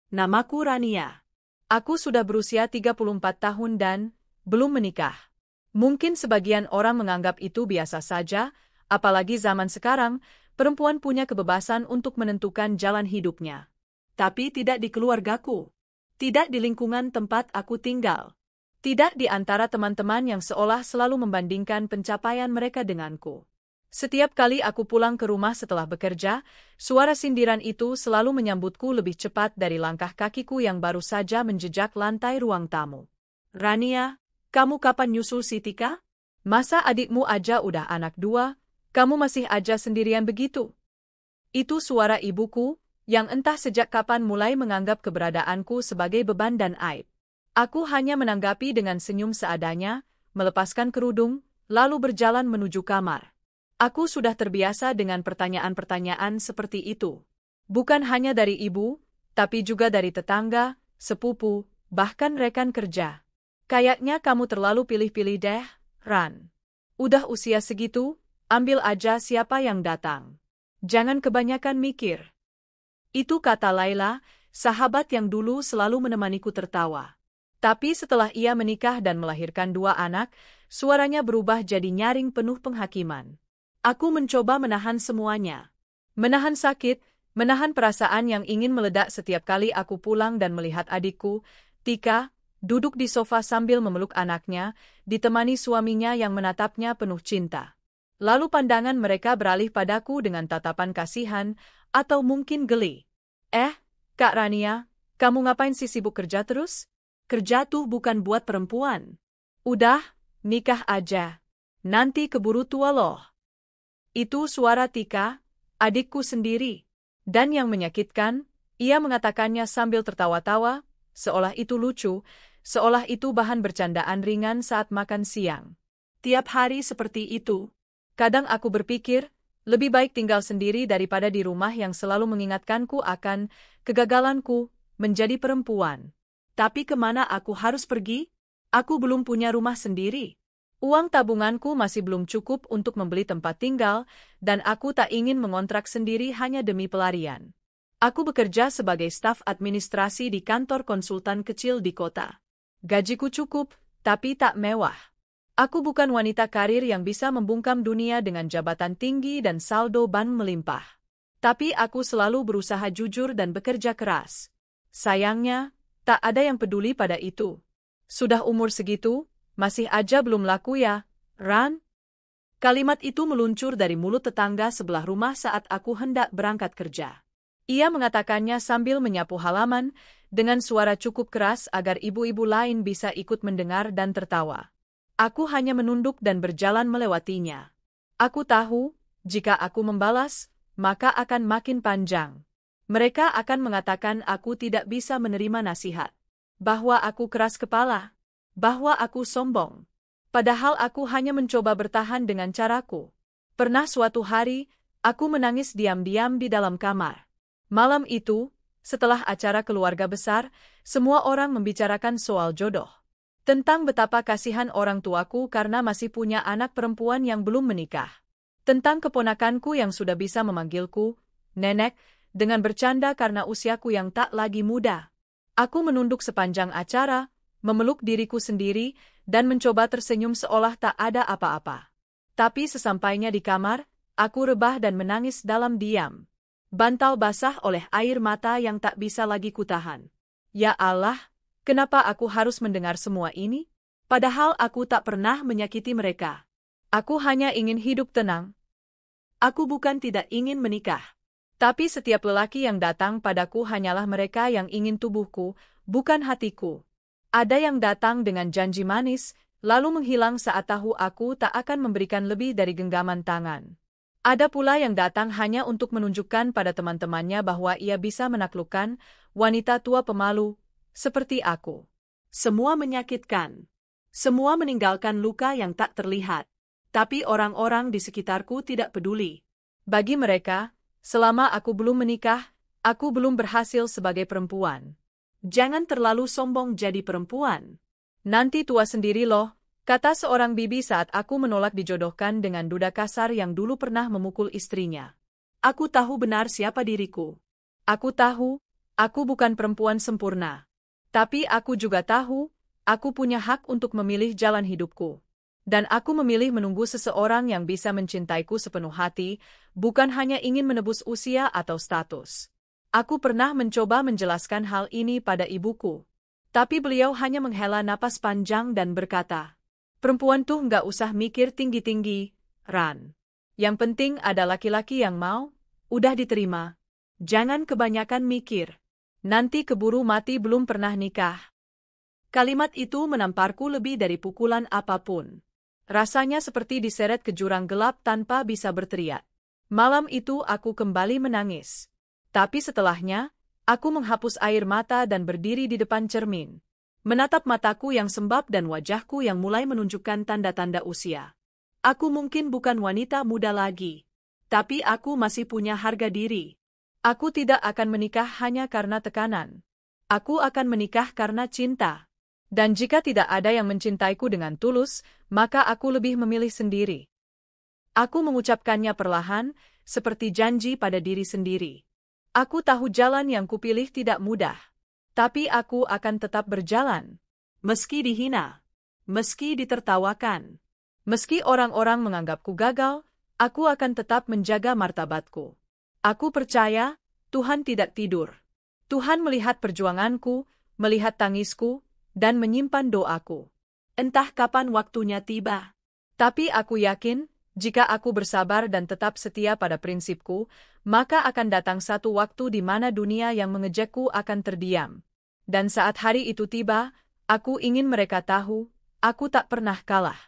Namaku Rania. Aku sudah berusia 34 tahun dan belum menikah. Mungkin sebagian orang menganggap itu biasa saja, apalagi zaman sekarang, perempuan punya kebebasan untuk menentukan jalan hidupnya. Tapi tidak di keluargaku. Tidak di lingkungan tempat aku tinggal. Tidak di antara teman-teman yang seolah selalu membandingkan pencapaian mereka denganku. Setiap kali aku pulang ke rumah setelah bekerja, suara sindiran itu selalu menyambutku lebih cepat dari langkah kakiku yang baru saja menjejak lantai ruang tamu. Rania, kamu kapan nyusul si Tika? Masa adikmu aja udah anak 2, kamu masih aja sendirian begitu? Itu suara ibuku, yang entah sejak kapan mulai menganggap keberadaanku sebagai beban dan aib. Aku hanya menanggapi dengan senyum seadanya, melepaskan kerudung, lalu berjalan menuju kamar. Aku sudah terbiasa dengan pertanyaan-pertanyaan seperti itu. Bukan hanya dari ibu, tapi juga dari tetangga, sepupu, bahkan rekan kerja. Kayaknya kamu terlalu pilih-pilih deh, Ran. Udah usia segitu, ambil aja siapa yang datang. Jangan kebanyakan mikir. Itu kata Laila, sahabat yang dulu selalu menemaniku tertawa. Tapi setelah ia menikah dan melahirkan 2 anak, suaranya berubah jadi nyaring penuh penghakiman. Aku mencoba menahan semuanya. Menahan sakit, menahan perasaan yang ingin meledak setiap kali aku pulang dan melihat adikku, Tika, duduk di sofa sambil memeluk anaknya, ditemani suaminya yang menatapnya penuh cinta. Lalu pandangan mereka beralih padaku dengan tatapan kasihan, atau mungkin geli. Kak Rania, kamu ngapain sih sibuk kerja terus? Kerja tuh bukan buat perempuan. Udah, nikah aja. Nanti keburu tua loh. Itu suara Tika, adikku sendiri. Dan yang menyakitkan, ia mengatakannya sambil tertawa-tawa, seolah itu lucu, seolah itu bahan bercandaan ringan saat makan siang. Tiap hari seperti itu. Kadang aku berpikir, lebih baik tinggal sendiri daripada di rumah yang selalu mengingatkanku akan kegagalanku menjadi perempuan. Tapi kemana aku harus pergi? Aku belum punya rumah sendiri. Uang tabunganku masih belum cukup untuk membeli tempat tinggal, dan aku tak ingin mengontrak sendiri hanya demi pelarian. Aku bekerja sebagai staf administrasi di kantor konsultan kecil di kota. Gajiku cukup, tapi tak mewah. Aku bukan wanita karir yang bisa membungkam dunia dengan jabatan tinggi dan saldo bank melimpah. Tapi aku selalu berusaha jujur dan bekerja keras. Sayangnya, tak ada yang peduli pada itu. Sudah umur segitu, masih aja belum laku ya, Ran? Kalimat itu meluncur dari mulut tetangga sebelah rumah saat aku hendak berangkat kerja. Ia mengatakannya sambil menyapu halaman, dengan suara cukup keras agar ibu-ibu lain bisa ikut mendengar dan tertawa. Aku hanya menunduk dan berjalan melewatinya. Aku tahu, jika aku membalas, maka akan makin panjang. Mereka akan mengatakan aku tidak bisa menerima nasihat. Bahwa aku keras kepala. Bahwa aku sombong. Padahal aku hanya mencoba bertahan dengan caraku. Pernah suatu hari, aku menangis diam-diam di dalam kamar. Malam itu, setelah acara keluarga besar, semua orang membicarakan soal jodoh. Tentang betapa kasihan orang tuaku karena masih punya anak perempuan yang belum menikah. Tentang keponakanku yang sudah bisa memanggilku, nenek, dengan bercanda karena usiaku yang tak lagi muda. Aku menunduk sepanjang acara, memeluk diriku sendiri, dan mencoba tersenyum seolah tak ada apa-apa. Tapi sesampainya di kamar, aku rebah dan menangis dalam diam. Bantal basah oleh air mata yang tak bisa lagi kutahan. Ya Allah, kenapa aku harus mendengar semua ini? Padahal aku tak pernah menyakiti mereka. Aku hanya ingin hidup tenang. Aku bukan tidak ingin menikah. Tapi setiap lelaki yang datang padaku hanyalah mereka yang ingin tubuhku, bukan hatiku. Ada yang datang dengan janji manis, lalu menghilang saat tahu aku tak akan memberikan lebih dari genggaman tangan. Ada pula yang datang hanya untuk menunjukkan pada teman-temannya bahwa ia bisa menaklukkan wanita tua pemalu, seperti aku. Semua menyakitkan. Semua meninggalkan luka yang tak terlihat. Tapi orang-orang di sekitarku tidak peduli. Bagi mereka, selama aku belum menikah, aku belum berhasil sebagai perempuan. Jangan terlalu sombong jadi perempuan. Nanti tua sendiri loh, kata seorang bibi saat aku menolak dijodohkan dengan duda kasar yang dulu pernah memukul istrinya. Aku tahu benar siapa diriku. Aku tahu, Aku bukan perempuan sempurna. Tapi aku juga tahu, aku punya hak untuk memilih jalan hidupku. Dan aku memilih menunggu seseorang yang bisa mencintaiku sepenuh hati, bukan hanya ingin menebus usia atau status. Aku pernah mencoba menjelaskan hal ini pada ibuku. Tapi beliau hanya menghela napas panjang dan berkata, "Perempuan tuh nggak usah mikir tinggi-tinggi, Ran. Yang penting ada laki-laki yang mau, udah diterima. Jangan kebanyakan mikir. Nanti keburu mati belum pernah nikah." Kalimat itu menamparku lebih dari pukulan apapun. Rasanya seperti diseret ke jurang gelap tanpa bisa berteriak. Malam itu aku kembali menangis. Tapi setelahnya, aku menghapus air mata dan berdiri di depan cermin. Menatap mataku yang sembab dan wajahku yang mulai menunjukkan tanda-tanda usia. Aku mungkin bukan wanita muda lagi. Tapi aku masih punya harga diri. Aku tidak akan menikah hanya karena tekanan. Aku akan menikah karena cinta. Dan jika tidak ada yang mencintaiku dengan tulus, maka aku lebih memilih sendiri. Aku mengucapkannya perlahan, seperti janji pada diri sendiri. Aku tahu jalan yang kupilih tidak mudah. Tapi aku akan tetap berjalan. Meski dihina. Meski ditertawakan. Meski orang-orang menganggapku gagal, aku akan tetap menjaga martabatku. Aku percaya, Tuhan tidak tidur. Tuhan melihat perjuanganku, melihat tangisku, dan menyimpan doaku. Entah kapan waktunya tiba. Tapi aku yakin, jika aku bersabar dan tetap setia pada prinsipku, maka akan datang satu waktu di mana dunia yang mengejekku akan terdiam. Dan saat hari itu tiba, aku ingin mereka tahu, aku tak pernah kalah.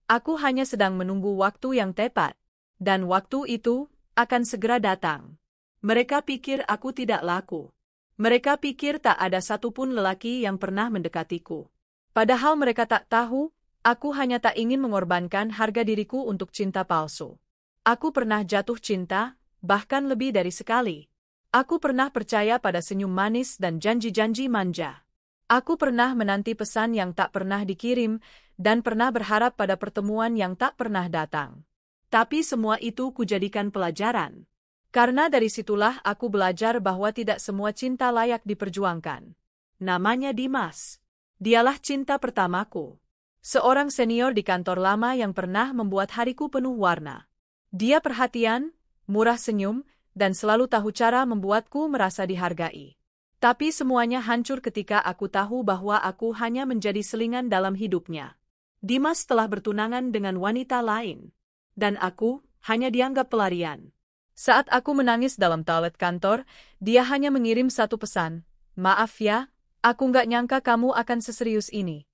Aku hanya sedang menunggu waktu yang tepat. Dan waktu itu akan segera datang. Mereka pikir aku tidak laku. Mereka pikir tak ada satupun lelaki yang pernah mendekatiku. Padahal mereka tak tahu, aku hanya tak ingin mengorbankan harga diriku untuk cinta palsu. Aku pernah jatuh cinta, bahkan lebih dari sekali. Aku pernah percaya pada senyum manis dan janji-janji manja. Aku pernah menanti pesan yang tak pernah dikirim, dan pernah berharap pada pertemuan yang tak pernah datang. Tapi semua itu kujadikan pelajaran. Karena dari situlah aku belajar bahwa tidak semua cinta layak diperjuangkan. Namanya Dimas. Dialah cinta pertamaku. Seorang senior di kantor lama yang pernah membuat hariku penuh warna. Dia perhatian, murah senyum, dan selalu tahu cara membuatku merasa dihargai. Tapi semuanya hancur ketika aku tahu bahwa aku hanya menjadi selingan dalam hidupnya. Dimas telah bertunangan dengan wanita lain. Dan aku hanya dianggap pelarian. Saat aku menangis dalam toilet kantor, dia hanya mengirim satu pesan, "Maaf ya, aku nggak nyangka kamu akan seserius ini."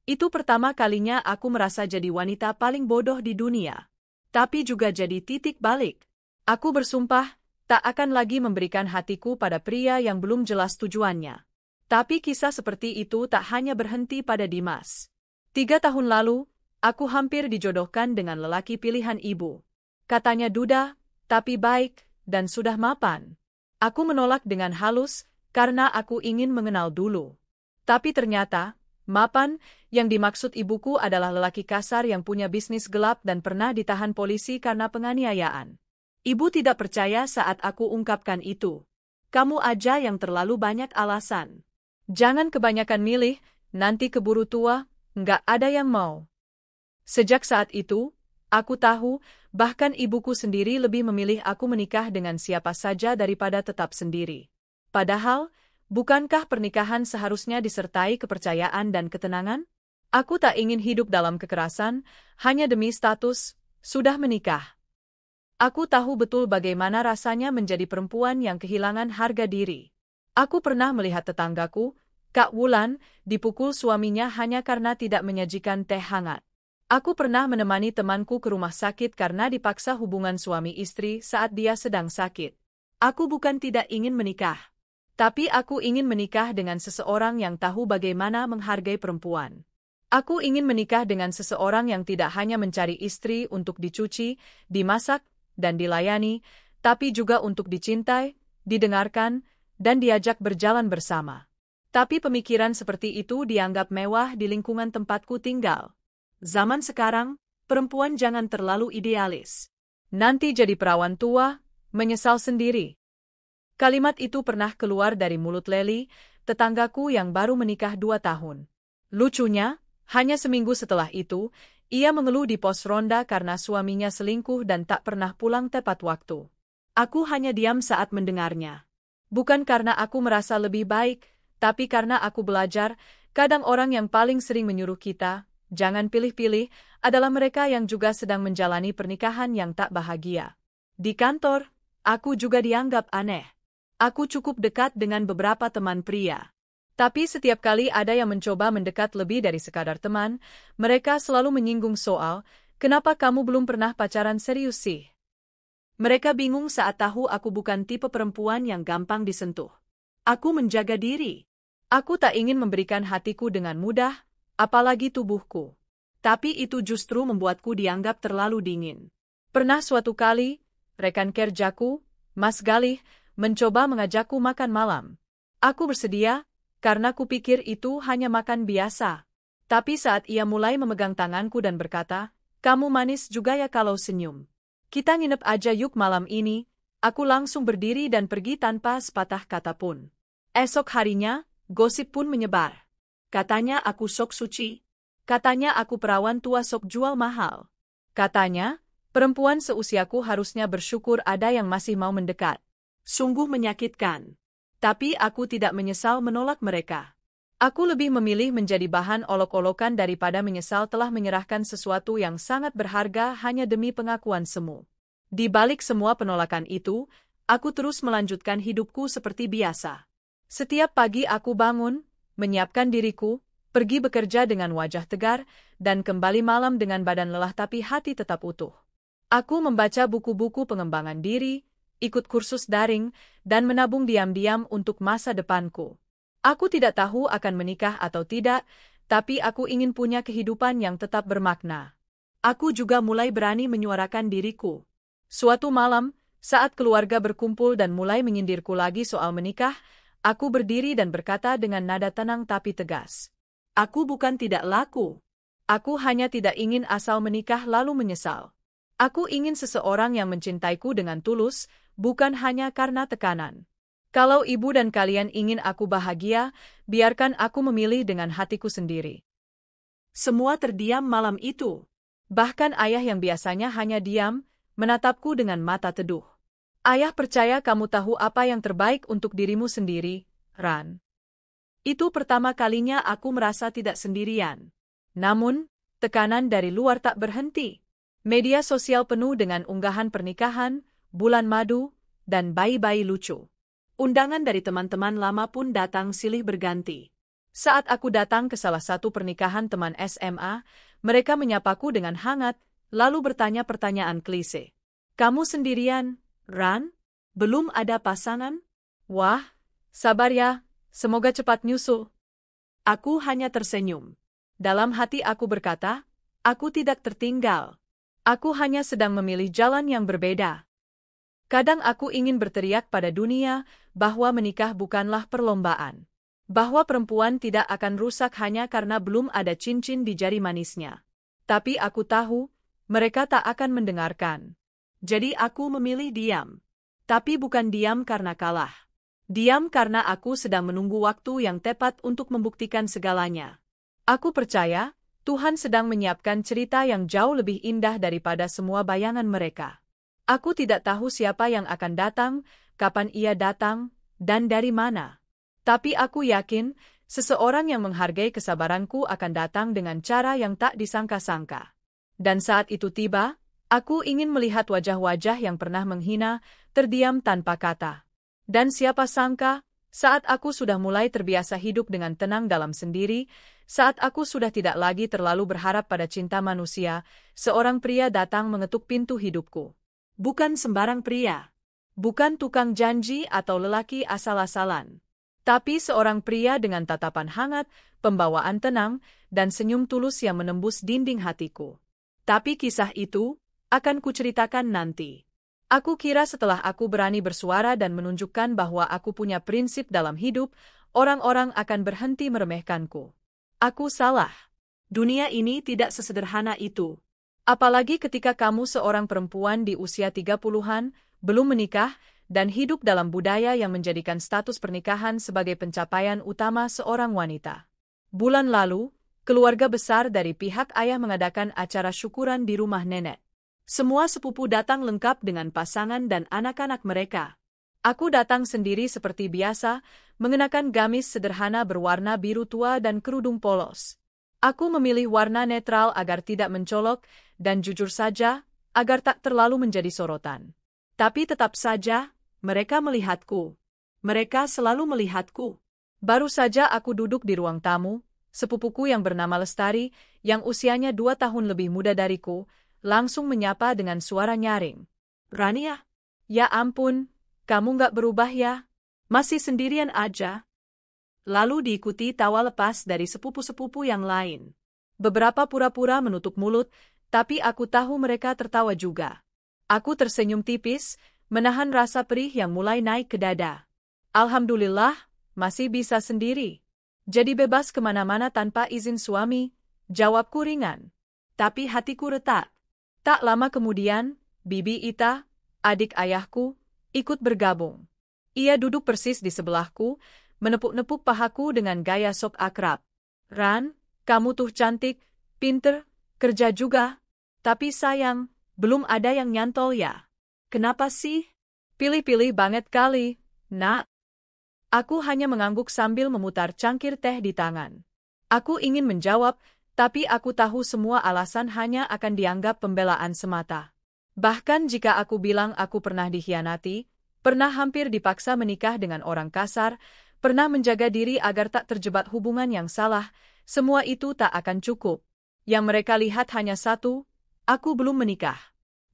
Itu pertama kalinya aku merasa jadi wanita paling bodoh di dunia. Tapi juga jadi titik balik. Aku bersumpah, tak akan lagi memberikan hatiku pada pria yang belum jelas tujuannya. Tapi kisah seperti itu tak hanya berhenti pada Dimas. 3 tahun lalu, aku hampir dijodohkan dengan lelaki pilihan ibu. Katanya duda, tapi baik, dan sudah mapan. Aku menolak dengan halus, karena aku ingin mengenal dulu. Tapi ternyata, mapan, yang dimaksud ibuku adalah lelaki kasar yang punya bisnis gelap dan pernah ditahan polisi karena penganiayaan. Ibu tidak percaya saat aku ungkapkan itu. Kamu aja yang terlalu banyak alasan. Jangan kebanyakan milih, nanti keburu tua, nggak ada yang mau. Sejak saat itu, aku tahu, bahkan ibuku sendiri lebih memilih aku menikah dengan siapa saja daripada tetap sendiri. Padahal, bukankah pernikahan seharusnya disertai kepercayaan dan ketenangan? Aku tak ingin hidup dalam kekerasan, hanya demi status, sudah menikah. Aku tahu betul bagaimana rasanya menjadi perempuan yang kehilangan harga diri. Aku pernah melihat tetanggaku, Kak Wulan, dipukul suaminya hanya karena tidak menyajikan teh hangat. Aku pernah menemani temanku ke rumah sakit karena dipaksa hubungan suami istri saat dia sedang sakit. Aku bukan tidak ingin menikah. Tapi aku ingin menikah dengan seseorang yang tahu bagaimana menghargai perempuan. Aku ingin menikah dengan seseorang yang tidak hanya mencari istri untuk dicuci, dimasak, dan dilayani, tapi juga untuk dicintai, didengarkan, dan diajak berjalan bersama. Tapi pemikiran seperti itu dianggap mewah di lingkungan tempatku tinggal. Zaman sekarang, perempuan jangan terlalu idealis. Nanti jadi perawan tua, menyesal sendiri. Kalimat itu pernah keluar dari mulut Lely, tetanggaku yang baru menikah 2 tahun. Lucunya, hanya seminggu setelah itu, ia mengeluh di pos ronda karena suaminya selingkuh dan tak pernah pulang tepat waktu. Aku hanya diam saat mendengarnya. Bukan karena aku merasa lebih baik, tapi karena aku belajar, kadang orang yang paling sering menyuruh kita, jangan pilih-pilih, adalah mereka yang juga sedang menjalani pernikahan yang tak bahagia. Di kantor, aku juga dianggap aneh. Aku cukup dekat dengan beberapa teman pria. Tapi setiap kali ada yang mencoba mendekat lebih dari sekadar teman, mereka selalu menyinggung soal, kenapa kamu belum pernah pacaran serius sih? Mereka bingung saat tahu aku bukan tipe perempuan yang gampang disentuh. Aku menjaga diri. Aku tak ingin memberikan hatiku dengan mudah, apalagi tubuhku. Tapi itu justru membuatku dianggap terlalu dingin. Pernah suatu kali, rekan kerjaku, Mas Galih, mencoba mengajakku makan malam. Aku bersedia, karena kupikir itu hanya makan biasa. Tapi saat ia mulai memegang tanganku dan berkata, kamu manis juga ya kalau senyum. Kita nginep aja yuk malam ini, aku langsung berdiri dan pergi tanpa sepatah kata pun. Esok harinya, gosip pun menyebar. Katanya aku sok suci. Katanya aku perawan tua sok jual mahal. Katanya, perempuan seusiaku harusnya bersyukur ada yang masih mau mendekat. Sungguh menyakitkan. Tapi aku tidak menyesal menolak mereka. Aku lebih memilih menjadi bahan olok-olokan daripada menyesal telah menyerahkan sesuatu yang sangat berharga hanya demi pengakuan semu. Di balik semua penolakan itu, aku terus melanjutkan hidupku seperti biasa. Setiap pagi aku bangun, menyiapkan diriku, pergi bekerja dengan wajah tegar, dan kembali malam dengan badan lelah tapi hati tetap utuh. Aku membaca buku-buku pengembangan diri, ikut kursus daring, dan menabung diam-diam untuk masa depanku. Aku tidak tahu akan menikah atau tidak, tapi aku ingin punya kehidupan yang tetap bermakna. Aku juga mulai berani menyuarakan diriku. Suatu malam, saat keluarga berkumpul dan mulai menyindirku lagi soal menikah, aku berdiri dan berkata dengan nada tenang tapi tegas. Aku bukan tidak laku. Aku hanya tidak ingin asal menikah lalu menyesal. Aku ingin seseorang yang mencintaiku dengan tulus, bukan hanya karena tekanan. Kalau ibu dan kalian ingin aku bahagia, biarkan aku memilih dengan hatiku sendiri. Semua terdiam malam itu. Bahkan ayah yang biasanya hanya diam, menatapku dengan mata teduh. Ayah percaya kamu tahu apa yang terbaik untuk dirimu sendiri, Ran. Itu pertama kalinya aku merasa tidak sendirian. Namun, tekanan dari luar tak berhenti. Media sosial penuh dengan unggahan pernikahan, bulan madu, dan bayi-bayi lucu. Undangan dari teman-teman lama pun datang silih berganti. Saat aku datang ke salah satu pernikahan teman SMA, mereka menyapaku dengan hangat, lalu bertanya pertanyaan klise. Kamu sendirian, Ran? Belum ada pasangan? Wah, sabar ya, semoga cepat nyusul. Aku hanya tersenyum. Dalam hati aku berkata, aku tidak tertinggal. Aku hanya sedang memilih jalan yang berbeda. Kadang aku ingin berteriak pada dunia bahwa menikah bukanlah perlombaan. Bahwa perempuan tidak akan rusak hanya karena belum ada cincin di jari manisnya. Tapi aku tahu, mereka tak akan mendengarkan. Jadi aku memilih diam. Tapi bukan diam karena kalah. Diam karena aku sedang menunggu waktu yang tepat untuk membuktikan segalanya. Aku percaya, Tuhan sedang menyiapkan cerita yang jauh lebih indah daripada semua bayangan mereka. Aku tidak tahu siapa yang akan datang, kapan ia datang, dan dari mana. Tapi aku yakin, seseorang yang menghargai kesabaranku akan datang dengan cara yang tak disangka-sangka. Dan saat itu tiba, aku ingin melihat wajah-wajah yang pernah menghina, terdiam tanpa kata. Dan siapa sangka, saat aku sudah mulai terbiasa hidup dengan tenang dalam sendiri, saat aku sudah tidak lagi terlalu berharap pada cinta manusia, seorang pria datang mengetuk pintu hidupku. Bukan sembarang pria. Bukan tukang janji atau lelaki asal-asalan. Tapi seorang pria dengan tatapan hangat, pembawaan tenang, dan senyum tulus yang menembus dinding hatiku. Tapi kisah itu akan kuceritakan nanti. Aku kira setelah aku berani bersuara dan menunjukkan bahwa aku punya prinsip dalam hidup, orang-orang akan berhenti meremehkanku. Aku salah. Dunia ini tidak sesederhana itu. Apalagi ketika kamu seorang perempuan di usia 30-an, belum menikah, dan hidup dalam budaya yang menjadikan status pernikahan sebagai pencapaian utama seorang wanita. Bulan lalu, keluarga besar dari pihak ayah mengadakan acara syukuran di rumah nenek. Semua sepupu datang lengkap dengan pasangan dan anak-anak mereka. Aku datang sendiri seperti biasa, mengenakan gamis sederhana berwarna biru tua dan kerudung polos. Aku memilih warna netral agar tidak mencolok, dan jujur saja, agar tak terlalu menjadi sorotan. Tapi tetap saja, mereka melihatku. Mereka selalu melihatku. Baru saja aku duduk di ruang tamu, sepupuku yang bernama Lestari, yang usianya 2 tahun lebih muda dariku, langsung menyapa dengan suara nyaring. "Rania? Ya ampun, kamu nggak berubah ya? Masih sendirian aja?" Lalu diikuti tawa lepas dari sepupu-sepupu yang lain. Beberapa pura-pura menutup mulut, tapi aku tahu mereka tertawa juga. Aku tersenyum tipis, menahan rasa perih yang mulai naik ke dada. Alhamdulillah, masih bisa sendiri. Jadi bebas kemana-mana tanpa izin suami, jawabku ringan. Tapi hatiku retak. Tak lama kemudian, Bibi Ita, adik ayahku, ikut bergabung. Ia duduk persis di sebelahku, menepuk-nepuk pahaku dengan gaya sok akrab. "Ran, kamu tuh cantik, pinter, kerja juga. Tapi sayang, belum ada yang nyantol ya. Kenapa sih?" "Pilih-pilih banget kali, Nak." Aku hanya mengangguk sambil memutar cangkir teh di tangan. Aku ingin menjawab, tapi aku tahu semua alasan hanya akan dianggap pembelaan semata. Bahkan jika aku bilang aku pernah dikhianati, pernah hampir dipaksa menikah dengan orang kasar, pernah menjaga diri agar tak terjebak hubungan yang salah, semua itu tak akan cukup. Yang mereka lihat hanya satu, aku belum menikah.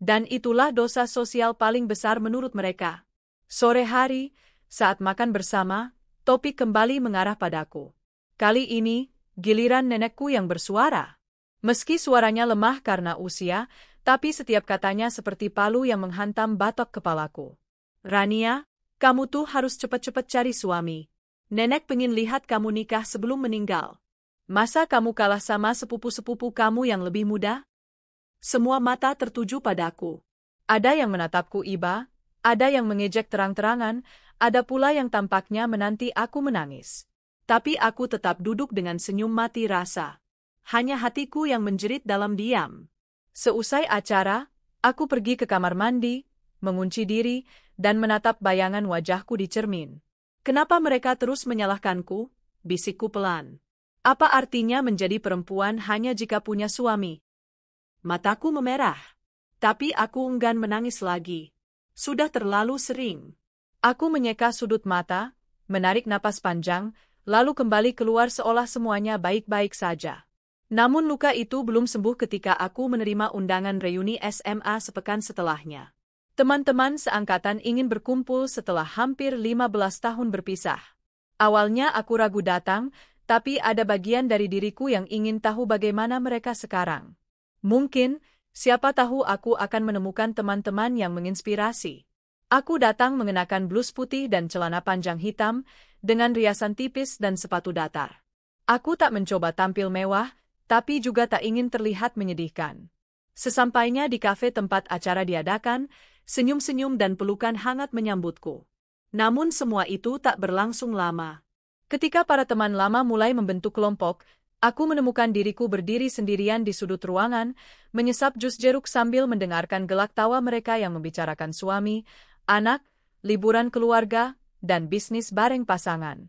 Dan itulah dosa sosial paling besar menurut mereka. Sore hari, saat makan bersama, topik kembali mengarah padaku. Kali ini, giliran nenekku yang bersuara. Meski suaranya lemah karena usia, tapi setiap katanya seperti palu yang menghantam batok kepalaku. "Rania, kamu tuh harus cepat-cepat cari suami. Nenek pengen lihat kamu nikah sebelum meninggal. Masa kamu kalah sama sepupu-sepupu kamu yang lebih muda?" Semua mata tertuju padaku. Ada yang menatapku iba, ada yang mengejek terang-terangan, ada pula yang tampaknya menanti aku menangis. Tapi aku tetap duduk dengan senyum mati rasa. Hanya hatiku yang menjerit dalam diam. Seusai acara, aku pergi ke kamar mandi, mengunci diri, dan menatap bayangan wajahku di cermin. "Kenapa mereka terus menyalahkanku?" bisikku pelan. "Apa artinya menjadi perempuan hanya jika punya suami?" Mataku memerah. Tapi aku enggan menangis lagi. Sudah terlalu sering. Aku menyeka sudut mata, menarik napas panjang, lalu kembali keluar seolah semuanya baik-baik saja. Namun luka itu belum sembuh ketika aku menerima undangan reuni SMA sepekan setelahnya. Teman-teman seangkatan ingin berkumpul setelah hampir 15 tahun berpisah. Awalnya aku ragu datang, tapi ada bagian dari diriku yang ingin tahu bagaimana mereka sekarang. Mungkin, siapa tahu aku akan menemukan teman-teman yang menginspirasi. Aku datang mengenakan blus putih dan celana panjang hitam, dengan riasan tipis dan sepatu datar. Aku tak mencoba tampil mewah, tapi juga tak ingin terlihat menyedihkan. Sesampainya di kafe tempat acara diadakan, senyum-senyum dan pelukan hangat menyambutku. Namun semua itu tak berlangsung lama. Ketika para teman lama mulai membentuk kelompok, aku menemukan diriku berdiri sendirian di sudut ruangan, menyesap jus jeruk sambil mendengarkan gelak tawa mereka yang membicarakan suami, anak, liburan keluarga, dan bisnis bareng pasangan.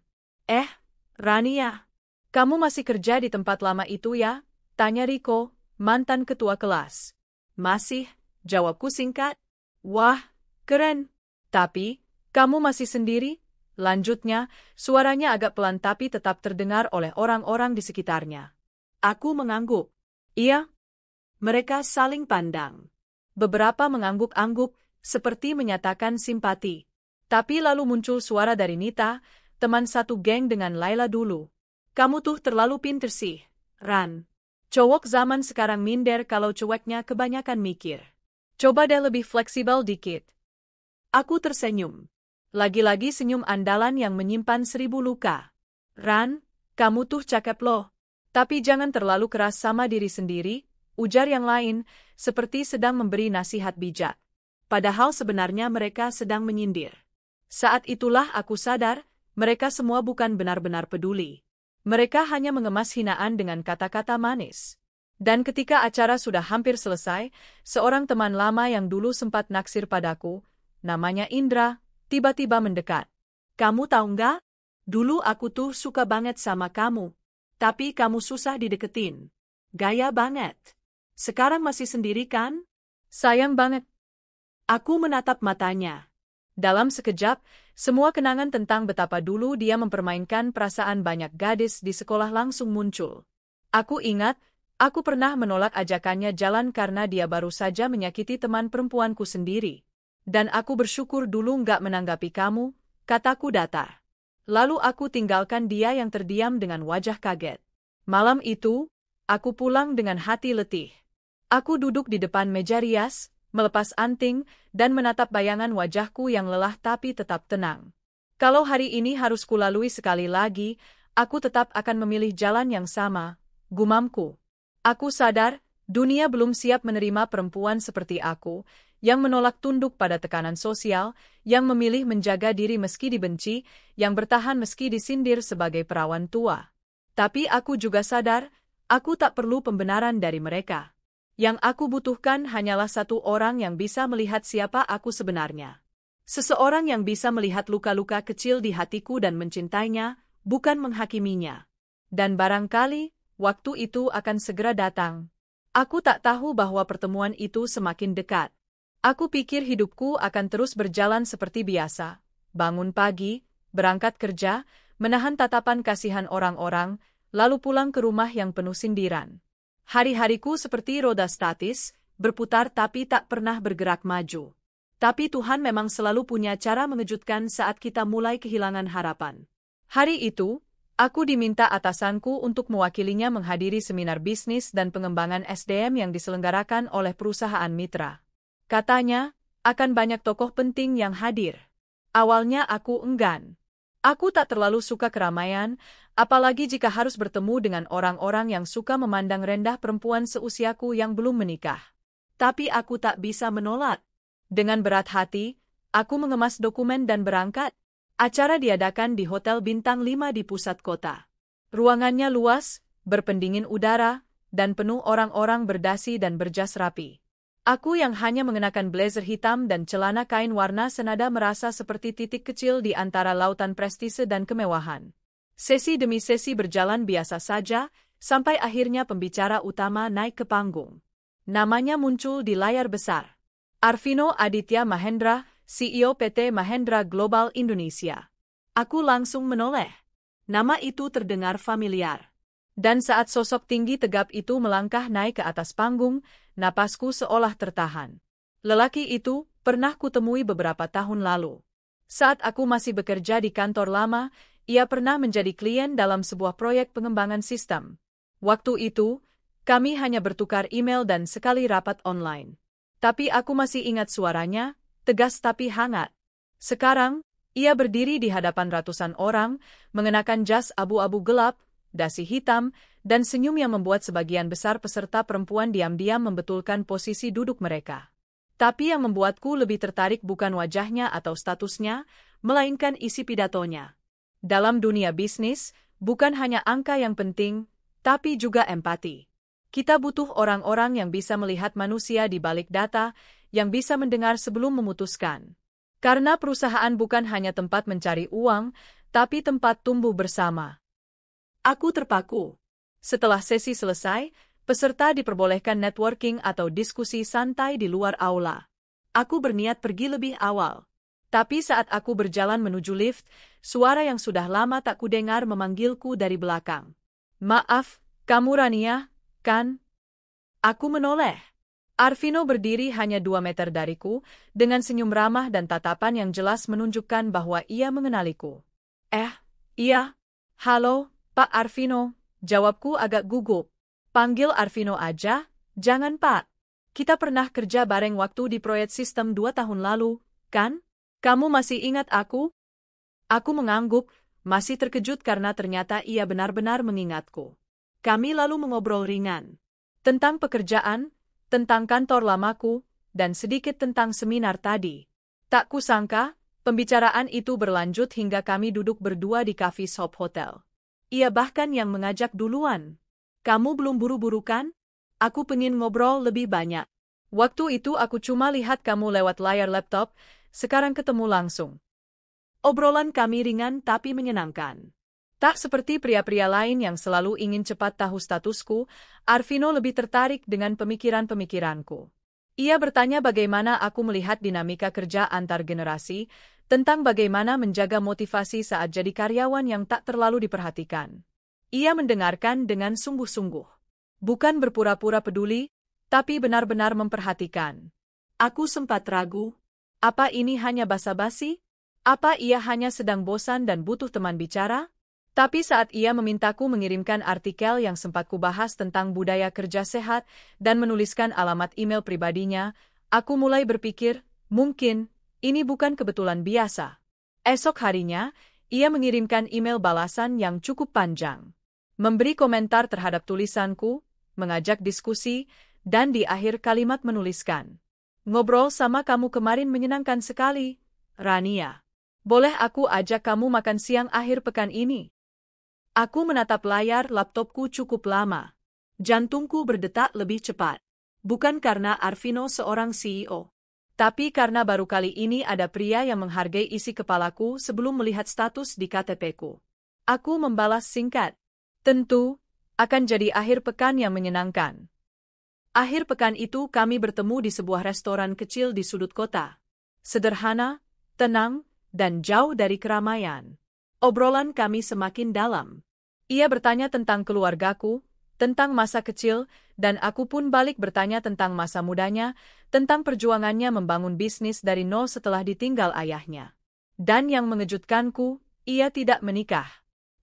Rania, kamu masih kerja di tempat lama itu ya?" tanya Riko, mantan ketua kelas. "Masih," jawabku singkat. "Wah, keren. Tapi, kamu masih sendiri?" lanjutnya, suaranya agak pelan tapi tetap terdengar oleh orang-orang di sekitarnya. Aku mengangguk. "Iya." Mereka saling pandang. Beberapa mengangguk-angguk, seperti menyatakan simpati. Tapi lalu muncul suara dari Nita, teman satu geng dengan Laila dulu. "Kamu tuh terlalu pinter sih, Ran. Cowok zaman sekarang minder kalau ceweknya kebanyakan mikir. Coba deh lebih fleksibel dikit." Aku tersenyum. Lagi-lagi senyum andalan yang menyimpan 1000 luka. "Ran, kamu tuh cakep loh. Tapi jangan terlalu keras sama diri sendiri," ujar yang lain, seperti sedang memberi nasihat bijak. Padahal sebenarnya mereka sedang menyindir. Saat itulah aku sadar, mereka semua bukan benar-benar peduli. Mereka hanya mengemas hinaan dengan kata-kata manis. Dan ketika acara sudah hampir selesai, seorang teman lama yang dulu sempat naksir padaku, namanya Indra, tiba-tiba mendekat. Kamu tahu nggak? Dulu aku tuh suka banget sama kamu. Tapi kamu susah dideketin. Gaya banget. Sekarang masih sendiri kan? Sayang banget. Aku menatap matanya. Dalam sekejap, semua kenangan tentang betapa dulu dia mempermainkan perasaan banyak gadis di sekolah langsung muncul. Aku ingat, aku pernah menolak ajakannya jalan karena dia baru saja menyakiti teman perempuanku sendiri. Dan aku bersyukur dulu nggak menanggapi kamu, kataku datar. Lalu aku tinggalkan dia yang terdiam dengan wajah kaget. Malam itu, aku pulang dengan hati letih. Aku duduk di depan meja rias, melepas anting, dan menatap bayangan wajahku yang lelah tapi tetap tenang. Kalau hari ini harus kulalui sekali lagi, aku tetap akan memilih jalan yang sama, gumamku. Aku sadar, dunia belum siap menerima perempuan seperti aku, yang menolak tunduk pada tekanan sosial, yang memilih menjaga diri meski dibenci, yang bertahan meski disindir sebagai perawan tua. Tapi aku juga sadar, aku tak perlu pembenaran dari mereka. Yang aku butuhkan hanyalah satu orang yang bisa melihat siapa aku sebenarnya. Seseorang yang bisa melihat luka-luka kecil di hatiku dan mencintainya, bukan menghakiminya. Dan barangkali, waktu itu akan segera datang. Aku tak tahu bahwa pertemuan itu semakin dekat. Aku pikir hidupku akan terus berjalan seperti biasa. Bangun pagi, berangkat kerja, menahan tatapan kasihan orang-orang, lalu pulang ke rumah yang penuh sindiran. Hari-hariku seperti roda statis, berputar tapi tak pernah bergerak maju. Tapi Tuhan memang selalu punya cara mengejutkan saat kita mulai kehilangan harapan. Hari itu, aku diminta atasanku untuk mewakilinya menghadiri seminar bisnis dan pengembangan SDM yang diselenggarakan oleh perusahaan mitra. Katanya, akan banyak tokoh penting yang hadir. Awalnya aku enggan. Aku tak terlalu suka keramaian, apalagi jika harus bertemu dengan orang-orang yang suka memandang rendah perempuan seusiaku yang belum menikah. Tapi aku tak bisa menolak. Dengan berat hati, aku mengemas dokumen dan berangkat. Acara diadakan di Hotel Bintang 5 di pusat kota. Ruangannya luas, berpendingin udara, dan penuh orang-orang berdasi dan berjas rapi. Aku yang hanya mengenakan blazer hitam dan celana kain warna senada merasa seperti titik kecil di antara lautan prestise dan kemewahan. Sesi demi sesi berjalan biasa saja, sampai akhirnya pembicara utama naik ke panggung. Namanya muncul di layar besar. Arvino Aditya Mahendra, CEO PT Mahendra Global Indonesia. Aku langsung menoleh. Nama itu terdengar familiar. Dan saat sosok tinggi tegap itu melangkah naik ke atas panggung, napasku seolah tertahan. Lelaki itu pernah kutemui beberapa tahun lalu. Saat aku masih bekerja di kantor lama, ia pernah menjadi klien dalam sebuah proyek pengembangan sistem. Waktu itu, kami hanya bertukar email dan sekali rapat online. Tapi aku masih ingat suaranya, tegas tapi hangat. Sekarang, ia berdiri di hadapan ratusan orang, mengenakan jas abu-abu gelap, dasi hitam, dan senyum yang membuat sebagian besar peserta perempuan diam-diam membetulkan posisi duduk mereka. Tapi yang membuatku lebih tertarik bukan wajahnya atau statusnya, melainkan isi pidatonya. Dalam dunia bisnis, bukan hanya angka yang penting, tapi juga empati. Kita butuh orang-orang yang bisa melihat manusia di balik data, yang bisa mendengar sebelum memutuskan. Karena perusahaan bukan hanya tempat mencari uang, tapi tempat tumbuh bersama. Aku terpaku. Setelah sesi selesai, peserta diperbolehkan networking atau diskusi santai di luar aula. Aku berniat pergi lebih awal. Tapi saat aku berjalan menuju lift, suara yang sudah lama tak kudengar memanggilku dari belakang. Maaf, kamu Rania, kan? Aku menoleh. Arvino berdiri hanya 2 meter dariku, dengan senyum ramah dan tatapan yang jelas menunjukkan bahwa ia mengenaliku. Iya. Halo, Pak Arvino, jawabku agak gugup. Panggil Arvino aja, jangan Pak. Kita pernah kerja bareng waktu di proyek sistem 2 tahun lalu, kan? Kamu masih ingat aku? Aku mengangguk, masih terkejut karena ternyata ia benar-benar mengingatku. Kami lalu mengobrol ringan. Tentang pekerjaan, tentang kantor lamaku, dan sedikit tentang seminar tadi. Tak kusangka, pembicaraan itu berlanjut hingga kami duduk berdua di Coffee Shop Hotel. Ia bahkan yang mengajak duluan. Kamu belum buru-buru kan? Aku pengen ngobrol lebih banyak. Waktu itu aku cuma lihat kamu lewat layar laptop, sekarang ketemu langsung. Obrolan kami ringan tapi menyenangkan. Tak seperti pria-pria lain yang selalu ingin cepat tahu statusku, Arvino lebih tertarik dengan pemikiran-pemikiranku. Ia bertanya bagaimana aku melihat dinamika kerja antar generasi, tentang bagaimana menjaga motivasi saat jadi karyawan yang tak terlalu diperhatikan. Ia mendengarkan dengan sungguh-sungguh. Bukan berpura-pura peduli, tapi benar-benar memperhatikan. Aku sempat ragu, apa ini hanya basa-basi? Apa ia hanya sedang bosan dan butuh teman bicara? Tapi saat ia memintaku mengirimkan artikel yang sempat kubahas tentang budaya kerja sehat dan menuliskan alamat email pribadinya, aku mulai berpikir, mungkin, ini bukan kebetulan biasa. Esok harinya, ia mengirimkan email balasan yang cukup panjang. Memberi komentar terhadap tulisanku, mengajak diskusi, dan di akhir kalimat menuliskan. Ngobrol sama kamu kemarin menyenangkan sekali, Rania. Boleh aku ajak kamu makan siang akhir pekan ini? Aku menatap layar laptopku cukup lama. Jantungku berdetak lebih cepat. Bukan karena Arvino seorang CEO. Tapi karena baru kali ini ada pria yang menghargai isi kepalaku sebelum melihat status di KTP-ku. Aku membalas singkat. Tentu, akan jadi akhir pekan yang menyenangkan. Akhir pekan itu kami bertemu di sebuah restoran kecil di sudut kota. Sederhana, tenang, dan jauh dari keramaian. Obrolan kami semakin dalam. Ia bertanya tentang keluargaku, tentang masa kecil, dan aku pun balik bertanya tentang masa mudanya, tentang perjuangannya membangun bisnis dari nol setelah ditinggal ayahnya. Dan yang mengejutkanku, ia tidak menikah.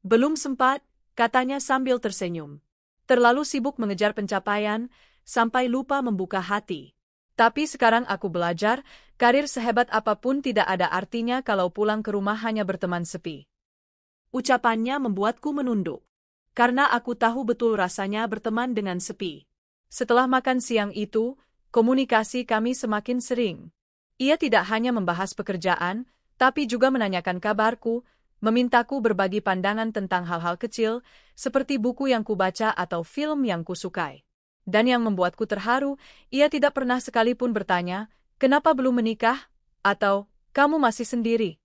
Belum sempat, katanya sambil tersenyum. Terlalu sibuk mengejar pencapaian, sampai lupa membuka hati. Tapi sekarang aku belajar, karir sehebat apapun tidak ada artinya kalau pulang ke rumah hanya berteman sepi. Ucapannya membuatku menunduk. Karena aku tahu betul rasanya berteman dengan sepi. Setelah makan siang itu, komunikasi kami semakin sering. Ia tidak hanya membahas pekerjaan, tapi juga menanyakan kabarku, memintaku berbagi pandangan tentang hal-hal kecil, seperti buku yang kubaca atau film yang kusukai. Dan yang membuatku terharu, ia tidak pernah sekalipun bertanya, kenapa belum menikah? Atau, kamu masih sendiri?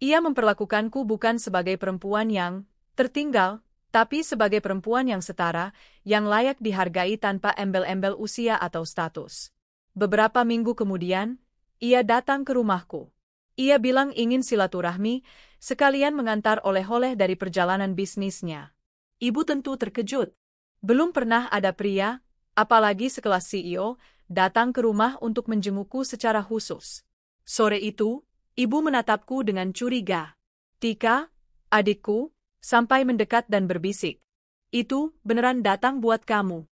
Ia memperlakukanku bukan sebagai perempuan yang tertinggal, tapi sebagai perempuan yang setara, yang layak dihargai tanpa embel-embel usia atau status. Beberapa minggu kemudian, ia datang ke rumahku. Ia bilang ingin silaturahmi, sekalian mengantar oleh-oleh dari perjalanan bisnisnya. Ibu tentu terkejut. Belum pernah ada pria, apalagi sekelas CEO, datang ke rumah untuk menjengukku secara khusus. Sore itu, ibu menatapku dengan curiga. Tika, adikku, sampai mendekat dan berbisik. Itu beneran datang buat kamu.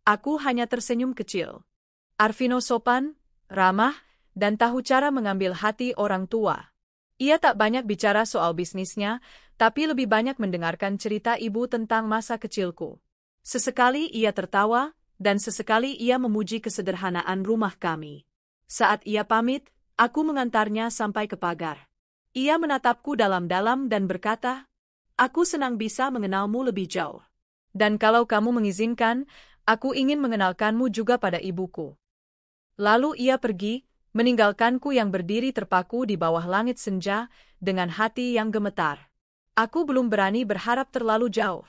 Aku hanya tersenyum kecil. Arvino sopan, ramah, dan tahu cara mengambil hati orang tua. Ia tak banyak bicara soal bisnisnya, tapi lebih banyak mendengarkan cerita ibu tentang masa kecilku. Sesekali ia tertawa, dan sesekali ia memuji kesederhanaan rumah kami. Saat ia pamit, aku mengantarnya sampai ke pagar. Ia menatapku dalam-dalam dan berkata, aku senang bisa mengenalmu lebih jauh. Dan kalau kamu mengizinkan, aku ingin mengenalkanmu juga pada ibuku. Lalu ia pergi, meninggalkanku yang berdiri terpaku di bawah langit senja, dengan hati yang gemetar. Aku belum berani berharap terlalu jauh.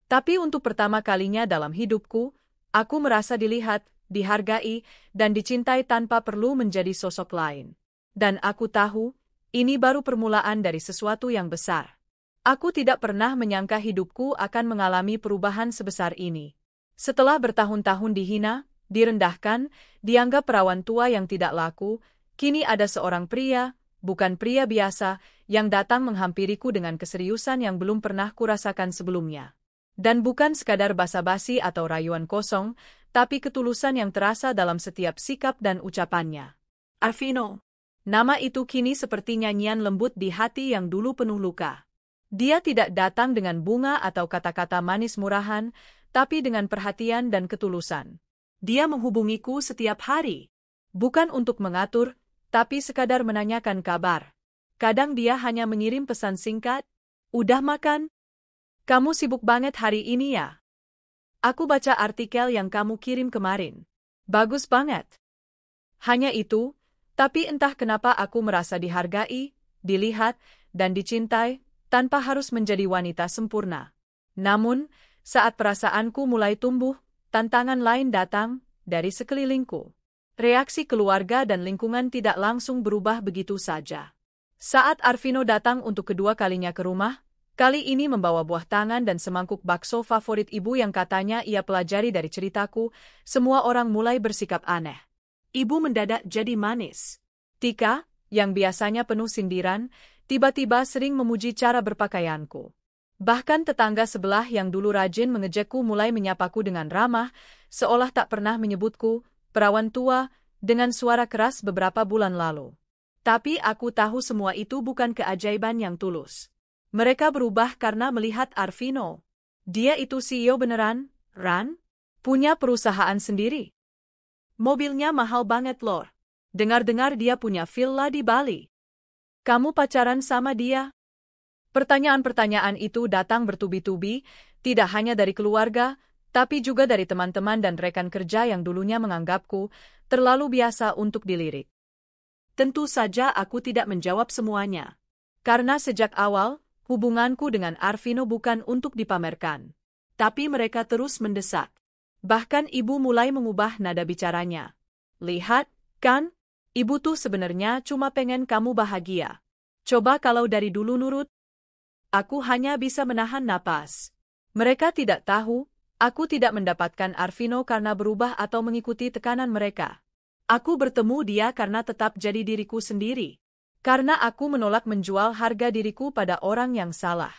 Tapi untuk pertama kalinya dalam hidupku, aku merasa dilihat, dihargai, dan dicintai tanpa perlu menjadi sosok lain. Dan aku tahu, ini baru permulaan dari sesuatu yang besar. Aku tidak pernah menyangka hidupku akan mengalami perubahan sebesar ini. Setelah bertahun-tahun dihina, direndahkan, dianggap perawan tua yang tidak laku, kini ada seorang pria, bukan pria biasa, yang datang menghampiriku dengan keseriusan yang belum pernah kurasakan sebelumnya. Dan bukan sekadar basa-basi atau rayuan kosong, tapi ketulusan yang terasa dalam setiap sikap dan ucapannya. Arvino. Nama itu kini seperti nyanyian lembut di hati yang dulu penuh luka. Dia tidak datang dengan bunga atau kata-kata manis murahan, tapi dengan perhatian dan ketulusan. Dia menghubungiku setiap hari. Bukan untuk mengatur, tapi sekadar menanyakan kabar. Kadang dia hanya mengirim pesan singkat, "Udah makan? Kamu sibuk banget hari ini ya? Aku baca artikel yang kamu kirim kemarin. Bagus banget." Hanya itu, tapi entah kenapa aku merasa dihargai, dilihat, dan dicintai, tanpa harus menjadi wanita sempurna. Namun, saat perasaanku mulai tumbuh, tantangan lain datang dari sekelilingku. Reaksi keluarga dan lingkungan tidak langsung berubah begitu saja. Saat Arvino datang untuk kedua kalinya ke rumah, kali ini membawa buah tangan dan semangkuk bakso favorit ibu yang katanya ia pelajari dari ceritaku, semua orang mulai bersikap aneh. Ibu mendadak jadi manis. Tika, yang biasanya penuh sindiran, tiba-tiba sering memuji cara berpakaianku. Bahkan tetangga sebelah yang dulu rajin mengejekku mulai menyapaku dengan ramah, seolah tak pernah menyebutku perawan tua, dengan suara keras beberapa bulan lalu. Tapi aku tahu semua itu bukan keajaiban yang tulus. Mereka berubah karena melihat Arvino. Dia itu CEO beneran, Ran? Punya perusahaan sendiri. Mobilnya mahal banget loh. Dengar-dengar dia punya villa di Bali. Kamu pacaran sama dia? Pertanyaan-pertanyaan itu datang bertubi-tubi, tidak hanya dari keluarga, tapi juga dari teman-teman dan rekan kerja yang dulunya menganggapku terlalu biasa untuk dilirik. Tentu saja aku tidak menjawab semuanya. Karena sejak awal, hubunganku dengan Arvino bukan untuk dipamerkan. Tapi mereka terus mendesak. Bahkan ibu mulai mengubah nada bicaranya. "Lihat, kan? Ibu tuh sebenarnya cuma pengen kamu bahagia. Coba kalau dari dulu nurut." Aku hanya bisa menahan napas. Mereka tidak tahu, aku tidak mendapatkan Arvino karena berubah atau mengikuti tekanan mereka. Aku bertemu dia karena tetap jadi diriku sendiri. Karena aku menolak menjual harga diriku pada orang yang salah.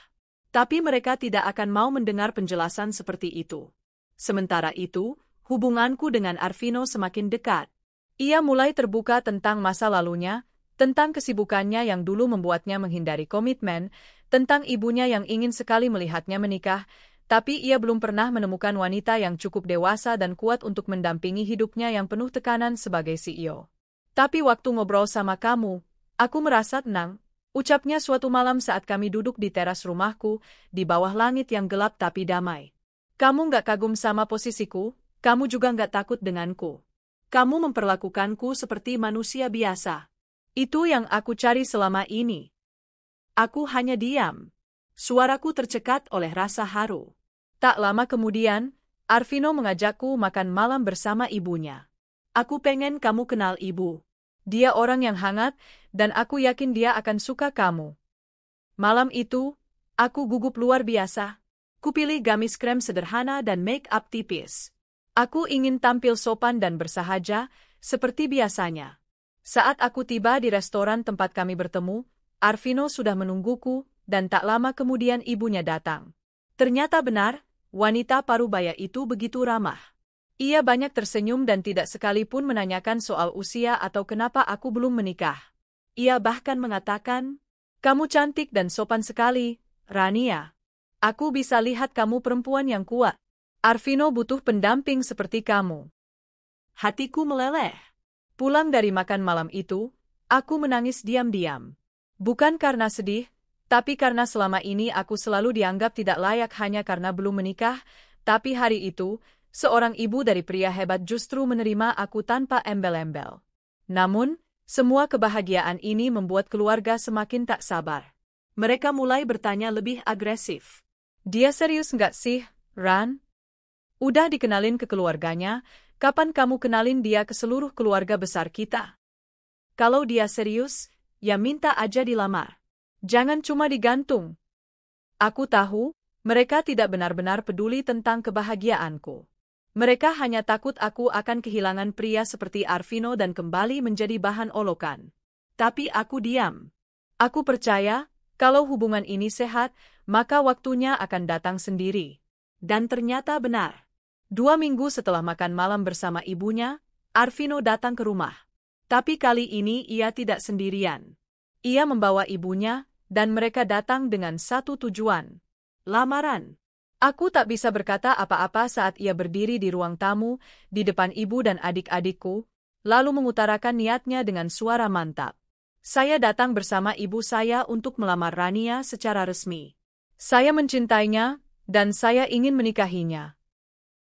Tapi mereka tidak akan mau mendengar penjelasan seperti itu. Sementara itu, hubunganku dengan Arvino semakin dekat. Ia mulai terbuka tentang masa lalunya, tentang kesibukannya yang dulu membuatnya menghindari komitmen, tentang ibunya yang ingin sekali melihatnya menikah, tapi ia belum pernah menemukan wanita yang cukup dewasa dan kuat untuk mendampingi hidupnya yang penuh tekanan sebagai CEO. "Tapi waktu ngobrol sama kamu, aku merasa tenang," ucapnya suatu malam saat kami duduk di teras rumahku, di bawah langit yang gelap tapi damai. "Kamu nggak kagum sama posisiku, kamu juga nggak takut denganku. Kamu memperlakukanku seperti manusia biasa. Itu yang aku cari selama ini." Aku hanya diam. Suaraku tercekat oleh rasa haru. Tak lama kemudian, Arvino mengajakku makan malam bersama ibunya. "Aku pengen kamu kenal ibu. Dia orang yang hangat, dan aku yakin dia akan suka kamu." Malam itu, aku gugup luar biasa. Kupilih gamis krem sederhana dan make-up tipis. Aku ingin tampil sopan dan bersahaja, seperti biasanya. Saat aku tiba di restoran tempat kami bertemu, Arvino sudah menungguku, dan tak lama kemudian ibunya datang. Ternyata benar, wanita parubaya itu begitu ramah. Ia banyak tersenyum dan tidak sekalipun menanyakan soal usia atau kenapa aku belum menikah. Ia bahkan mengatakan, "Kamu cantik dan sopan sekali, Rania. Aku bisa lihat kamu perempuan yang kuat. Arvino butuh pendamping seperti kamu." Hatiku meleleh. Pulang dari makan malam itu, aku menangis diam-diam. Bukan karena sedih, tapi karena selama ini aku selalu dianggap tidak layak hanya karena belum menikah, tapi hari itu, seorang ibu dari pria hebat justru menerima aku tanpa embel-embel. Namun, semua kebahagiaan ini membuat keluarga semakin tak sabar. Mereka mulai bertanya lebih agresif. "Dia serius nggak sih, Ran? Udah dikenalin ke keluarganya, kapan kamu kenalin dia ke seluruh keluarga besar kita? Kalau dia serius, ya minta aja dilamar. Jangan cuma digantung." Aku tahu, mereka tidak benar-benar peduli tentang kebahagiaanku. Mereka hanya takut aku akan kehilangan pria seperti Arvino dan kembali menjadi bahan olokan. Tapi aku diam. Aku percaya, kalau hubungan ini sehat, maka waktunya akan datang sendiri. Dan ternyata benar. 2 minggu setelah makan malam bersama ibunya, Arvino datang ke rumah. Tapi kali ini ia tidak sendirian. Ia membawa ibunya, dan mereka datang dengan satu tujuan. Lamaran. Aku tak bisa berkata apa-apa saat ia berdiri di ruang tamu, di depan ibu dan adik-adikku. lalu mengutarakan niatnya dengan suara mantap. Saya datang bersama ibu saya untuk melamar Rania secara resmi. Saya mencintainya, dan saya ingin menikahinya.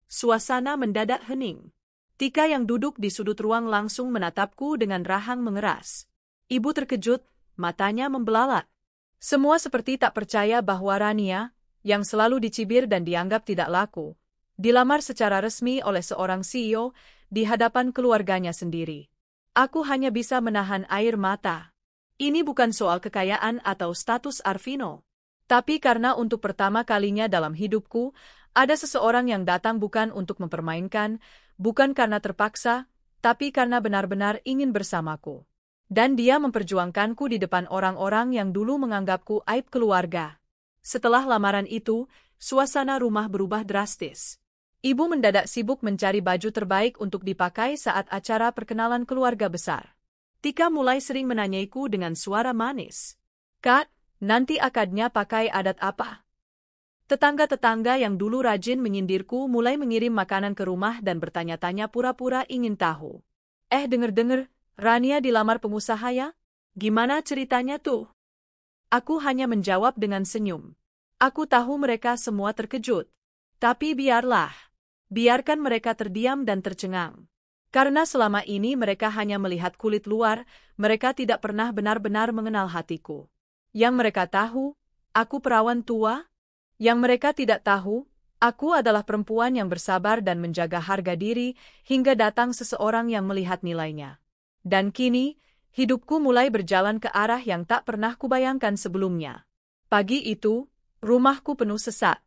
Suasana mendadak hening. Tika yang duduk di sudut ruang langsung menatapku dengan rahang mengeras. Ibu terkejut, matanya membelalak. Semua seperti tak percaya bahwa Rania, yang selalu dicibir dan dianggap tidak laku, dilamar secara resmi oleh seorang CEO di hadapan keluarganya sendiri. Aku hanya bisa menahan air mata. Ini bukan soal kekayaan atau status Arvino. Tapi karena untuk pertama kalinya dalam hidupku, ada seseorang yang datang bukan untuk mempermainkan, bukan karena terpaksa, tapi karena benar-benar ingin bersamaku. Dan dia memperjuangkanku di depan orang-orang yang dulu menganggapku aib keluarga. Setelah lamaran itu, suasana rumah berubah drastis. Ibu mendadak sibuk mencari baju terbaik untuk dipakai saat acara perkenalan keluarga besar. Tika mulai sering menanyaiku dengan suara manis. "Kak, nanti akadnya pakai adat apa?" Tetangga-tetangga yang dulu rajin menyindirku mulai mengirim makanan ke rumah dan bertanya-tanya pura-pura ingin tahu. Denger-denger, Rania dilamar pengusaha ya? Gimana ceritanya tuh? Aku hanya menjawab dengan senyum. Aku tahu mereka semua terkejut. Tapi biarlah. Biarkan mereka terdiam dan tercengang. Karena selama ini mereka hanya melihat kulit luar, mereka tidak pernah benar-benar mengenal hatiku. Yang mereka tahu, aku perawan tua. Yang mereka tidak tahu, aku adalah perempuan yang bersabar dan menjaga harga diri hingga datang seseorang yang melihat nilainya. Dan kini, hidupku mulai berjalan ke arah yang tak pernah kubayangkan sebelumnya. Pagi itu, rumahku penuh sesak.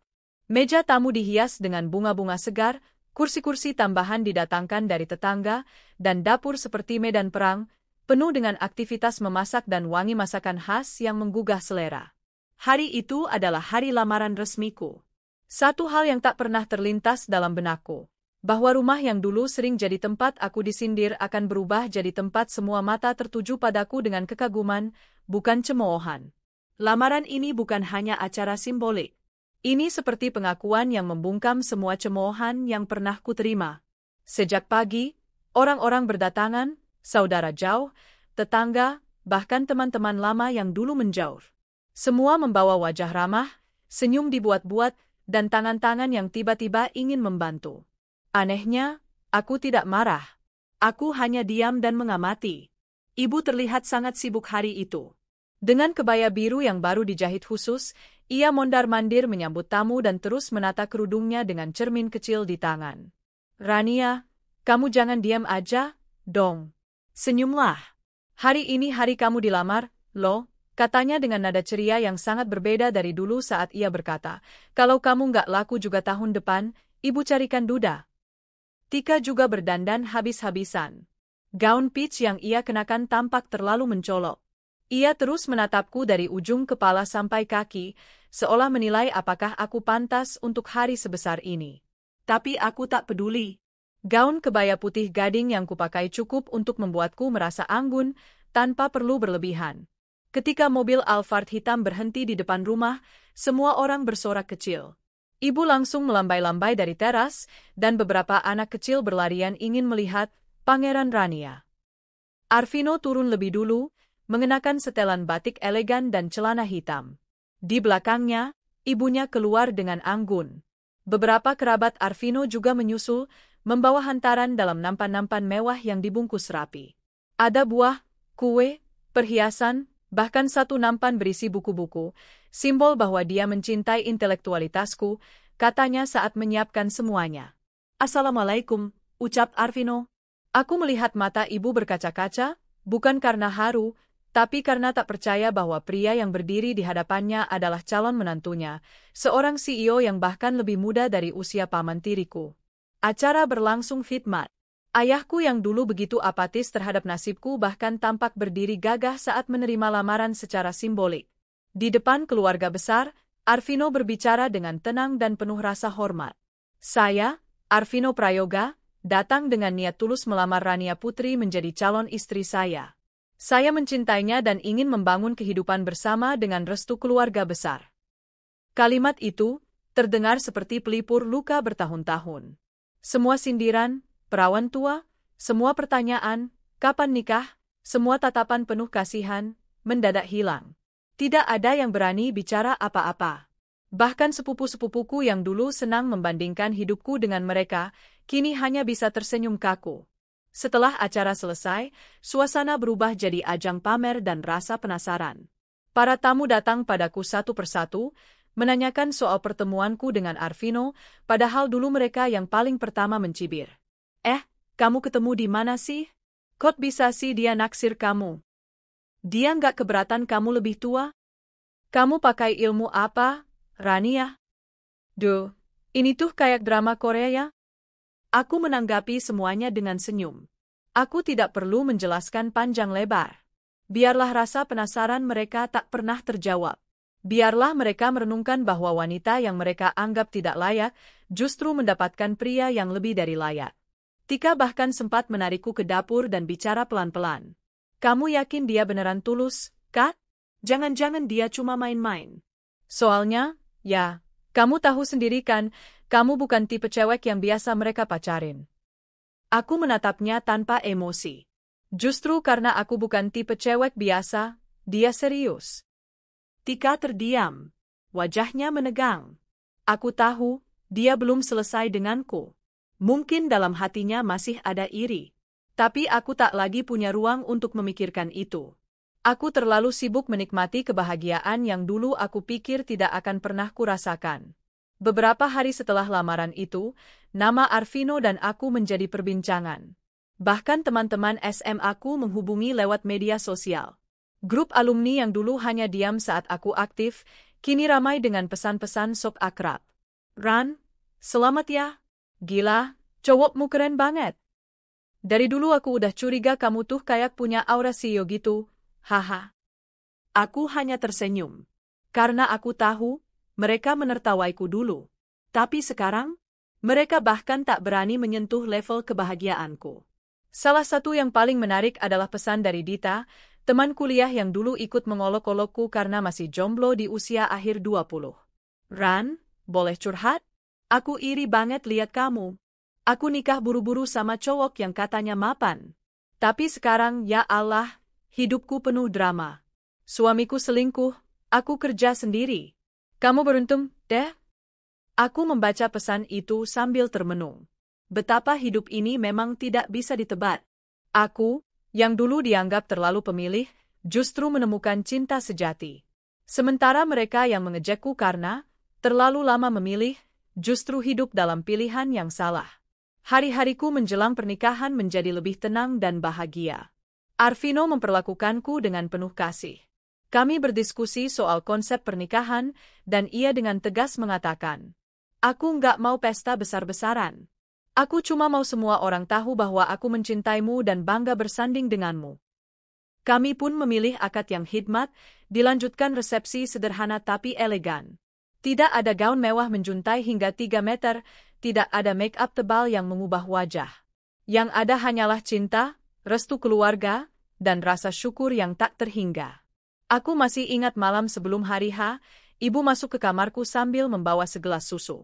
Meja tamu dihias dengan bunga-bunga segar, kursi-kursi tambahan didatangkan dari tetangga, dan dapur seperti medan perang, penuh dengan aktivitas memasak dan wangi masakan khas yang menggugah selera. Hari itu adalah hari lamaran resmiku. Satu hal yang tak pernah terlintas dalam benakku, bahwa rumah yang dulu sering jadi tempat aku disindir akan berubah jadi tempat semua mata tertuju padaku dengan kekaguman, bukan cemoohan. Lamaran ini bukan hanya acara simbolik. Ini seperti pengakuan yang membungkam semua cemoohan yang pernah kuterima. Sejak pagi, orang-orang berdatangan, saudara jauh, tetangga, bahkan teman-teman lama yang dulu menjauh. Semua membawa wajah ramah, senyum dibuat-buat, dan tangan-tangan yang tiba-tiba ingin membantu. Anehnya, aku tidak marah. Aku hanya diam dan mengamati. Ibu terlihat sangat sibuk hari itu. Dengan kebaya biru yang baru dijahit khusus, ia mondar-mandir menyambut tamu dan terus menata kerudungnya dengan cermin kecil di tangan. "Rania, kamu jangan diam aja, dong. Senyumlah. Hari ini hari kamu dilamar, loh," katanya dengan nada ceria yang sangat berbeda dari dulu saat ia berkata, "Kalau kamu nggak laku juga tahun depan, ibu carikan duda." Tika juga berdandan habis-habisan. Gaun peach yang ia kenakan tampak terlalu mencolok. Ia terus menatapku dari ujung kepala sampai kaki, seolah menilai apakah aku pantas untuk hari sebesar ini. Tapi aku tak peduli. Gaun kebaya putih gading yang kupakai cukup untuk membuatku merasa anggun, tanpa perlu berlebihan. Ketika mobil Alphard hitam berhenti di depan rumah, semua orang bersorak kecil. Ibu langsung melambai-lambai dari teras, dan beberapa anak kecil berlarian ingin melihat Pangeran Rania. Arvino turun lebih dulu, mengenakan setelan batik elegan dan celana hitam. Di belakangnya, ibunya keluar dengan anggun. Beberapa kerabat Arvino juga menyusul, membawa hantaran dalam nampan-nampan mewah yang dibungkus rapi. Ada buah, kue, perhiasan, bahkan satu nampan berisi buku-buku, simbol bahwa dia mencintai intelektualitasku, katanya saat menyiapkan semuanya. "Assalamualaikum," ucap Arvino. Aku melihat mata ibu berkaca-kaca, bukan karena haru, tapi karena tak percaya bahwa pria yang berdiri di hadapannya adalah calon menantunya, seorang CEO yang bahkan lebih muda dari usia paman tiriku. Acara berlangsung khidmat. Ayahku yang dulu begitu apatis terhadap nasibku bahkan tampak berdiri gagah saat menerima lamaran secara simbolik. Di depan keluarga besar, Arvino berbicara dengan tenang dan penuh rasa hormat. "Saya, Arvino Prayoga, datang dengan niat tulus melamar Rania Putri menjadi calon istri saya. Saya mencintainya dan ingin membangun kehidupan bersama dengan restu keluarga besar." Kalimat itu terdengar seperti pelipur luka bertahun-tahun. Semua sindiran, perawan tua, Semua pertanyaan, kapan nikah, semua tatapan penuh kasihan, mendadak hilang. Tidak ada yang berani bicara apa-apa. Bahkan sepupu-sepupuku yang dulu senang membandingkan hidupku dengan mereka, kini hanya bisa tersenyum kaku. Setelah acara selesai, suasana berubah jadi ajang pamer dan rasa penasaran. Para tamu datang padaku satu persatu, menanyakan soal pertemuanku dengan Arvino, padahal dulu mereka yang paling pertama mencibir. Kamu ketemu di mana sih? Kok bisa sih dia naksir kamu? Dia nggak keberatan kamu lebih tua? Kamu pakai ilmu apa, Rania? Duh, ini tuh kayak drama Korea ya? Aku menanggapi semuanya dengan senyum. Aku tidak perlu menjelaskan panjang lebar. Biarlah rasa penasaran mereka tak pernah terjawab. Biarlah mereka merenungkan bahwa wanita yang mereka anggap tidak layak, justru mendapatkan pria yang lebih dari layak. Tika bahkan sempat menarikku ke dapur dan bicara pelan-pelan. Kamu yakin dia beneran tulus, Kak? Jangan-jangan dia cuma main-main. Soalnya, ya, kamu tahu sendiri kan, kamu bukan tipe cewek yang biasa mereka pacarin. Aku menatapnya tanpa emosi. Justru karena aku bukan tipe cewek biasa, dia serius. Tika terdiam. Wajahnya menegang. Aku tahu, dia belum selesai denganku. Mungkin dalam hatinya masih ada iri. Tapi aku tak lagi punya ruang untuk memikirkan itu. Aku terlalu sibuk menikmati kebahagiaan yang dulu aku pikir tidak akan pernah kurasakan. Beberapa hari setelah lamaran itu, nama Arvino dan aku menjadi perbincangan. Bahkan teman-teman SMA aku menghubungi lewat media sosial. Grup alumni yang dulu hanya diam saat aku aktif, kini ramai dengan pesan-pesan sok akrab. Ran, selamat ya. Gila, cowokmu keren banget. Dari dulu aku udah curiga kamu tuh kayak punya aura CEO gitu, haha. Aku hanya tersenyum. Karena aku tahu, mereka menertawaiku dulu. Tapi sekarang, mereka bahkan tak berani menyentuh level kebahagiaanku. Salah satu yang paling menarik adalah pesan dari Dita, teman kuliah yang dulu ikut mengolok-olokku karena masih jomblo di usia akhir 20. Ran, boleh curhat? Aku iri banget lihat kamu. Aku nikah buru-buru sama cowok yang katanya mapan. Tapi sekarang, ya Allah, hidupku penuh drama. Suamiku selingkuh, aku kerja sendiri. Kamu beruntung, deh? Aku membaca pesan itu sambil termenung. Betapa hidup ini memang tidak bisa ditebak. Aku, yang dulu dianggap terlalu pemilih, justru menemukan cinta sejati. Sementara mereka yang mengejekku karena terlalu lama memilih, justru hidup dalam pilihan yang salah. Hari-hariku menjelang pernikahan menjadi lebih tenang dan bahagia. Arvino memperlakukanku dengan penuh kasih. Kami berdiskusi soal konsep pernikahan, dan ia dengan tegas mengatakan, aku nggak mau pesta besar-besaran. Aku cuma mau semua orang tahu bahwa aku mencintaimu dan bangga bersanding denganmu. Kami pun memilih akad yang hikmat, dilanjutkan resepsi sederhana tapi elegan. Tidak ada gaun mewah menjuntai hingga 3 meter, tidak ada make-up tebal yang mengubah wajah. Yang ada hanyalah cinta, restu keluarga, dan rasa syukur yang tak terhingga. Aku masih ingat malam sebelum hari H, ibu masuk ke kamarku sambil membawa segelas susu.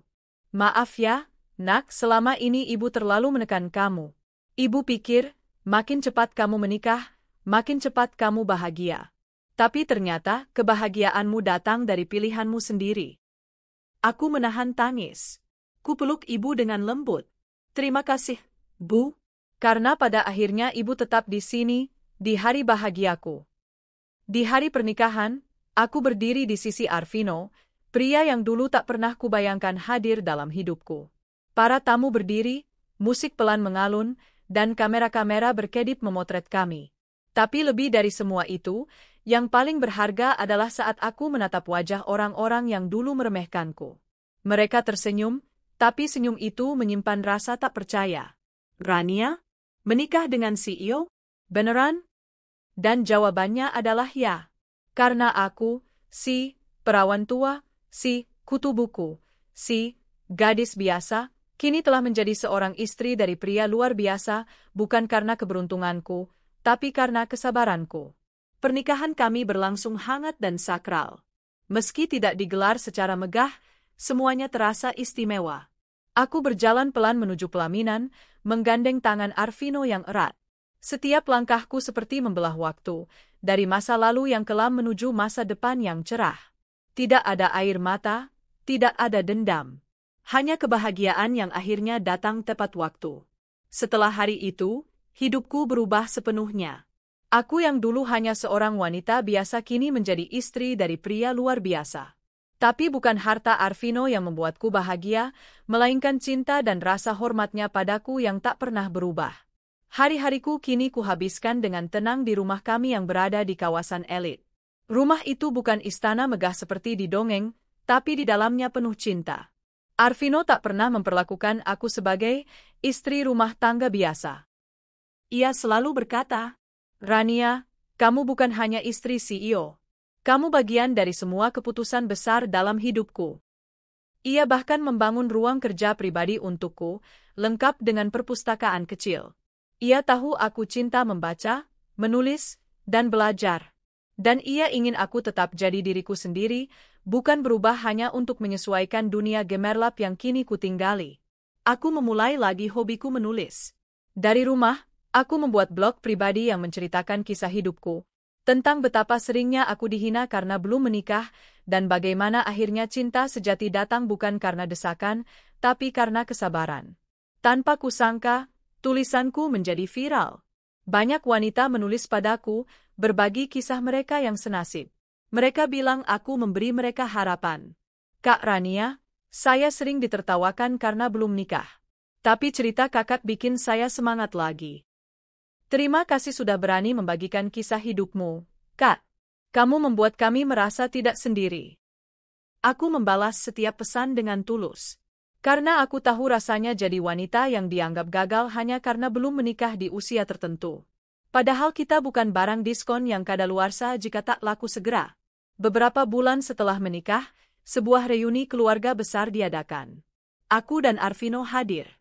Maaf ya, nak, selama ini ibu terlalu menekan kamu. Ibu pikir, makin cepat kamu menikah, makin cepat kamu bahagia. Tapi ternyata kebahagiaanmu datang dari pilihanmu sendiri. Aku menahan tangis. Kupeluk ibu dengan lembut. Terima kasih, Bu. Karena pada akhirnya ibu tetap di sini, di hari bahagiaku. Di hari pernikahan, aku berdiri di sisi Arvino, pria yang dulu tak pernah kubayangkan hadir dalam hidupku. Para tamu berdiri, musik pelan mengalun, dan kamera-kamera berkedip memotret kami. Tapi lebih dari semua itu, yang paling berharga adalah saat aku menatap wajah orang-orang yang dulu meremehkanku. Mereka tersenyum, tapi senyum itu menyimpan rasa tak percaya. Rania? Menikah dengan CEO? Beneran? Dan jawabannya adalah ya. Karena aku, si perawan tua, si kutu buku, si gadis biasa, kini telah menjadi seorang istri dari pria luar biasa, bukan karena keberuntunganku, tapi karena kesabaranku. Pernikahan kami berlangsung hangat dan sakral. Meski tidak digelar secara megah, semuanya terasa istimewa. Aku berjalan pelan menuju pelaminan, menggandeng tangan Arvino yang erat. Setiap langkahku seperti membelah waktu, dari masa lalu yang kelam menuju masa depan yang cerah. Tidak ada air mata, tidak ada dendam. Hanya kebahagiaan yang akhirnya datang tepat waktu. Setelah hari itu, hidupku berubah sepenuhnya. Aku yang dulu hanya seorang wanita biasa kini menjadi istri dari pria luar biasa. Tapi bukan harta Arvino yang membuatku bahagia, melainkan cinta dan rasa hormatnya padaku yang tak pernah berubah. Hari-hariku kini kuhabiskan dengan tenang di rumah kami yang berada di kawasan elit. Rumah itu bukan istana megah seperti di dongeng, tapi di dalamnya penuh cinta. Arvino tak pernah memperlakukan aku sebagai istri rumah tangga biasa. Ia selalu berkata, "Rania, kamu bukan hanya istri CEO. Kamu bagian dari semua keputusan besar dalam hidupku." Ia bahkan membangun ruang kerja pribadi untukku, lengkap dengan perpustakaan kecil. Ia tahu aku cinta membaca, menulis, dan belajar. Dan ia ingin aku tetap jadi diriku sendiri, bukan berubah hanya untuk menyesuaikan dunia gemerlap yang kini kutinggali. Aku memulai lagi hobiku menulis. Dari rumah, aku membuat blog pribadi yang menceritakan kisah hidupku, tentang betapa seringnya aku dihina karena belum menikah, dan bagaimana akhirnya cinta sejati datang bukan karena desakan, tapi karena kesabaran. Tanpa kusangka, tulisanku menjadi viral. Banyak wanita menulis padaku, berbagi kisah mereka yang senasib. Mereka bilang aku memberi mereka harapan. "Kak Rania, saya sering ditertawakan karena belum nikah. Tapi cerita kakak bikin saya semangat lagi. Terima kasih sudah berani membagikan kisah hidupmu, Kak. Kamu membuat kami merasa tidak sendiri." Aku membalas setiap pesan dengan tulus. Karena aku tahu rasanya jadi wanita yang dianggap gagal hanya karena belum menikah di usia tertentu. Padahal kita bukan barang diskon yang kadaluarsa jika tak laku segera. Beberapa bulan setelah menikah, sebuah reuni keluarga besar diadakan. Aku dan Arvino hadir.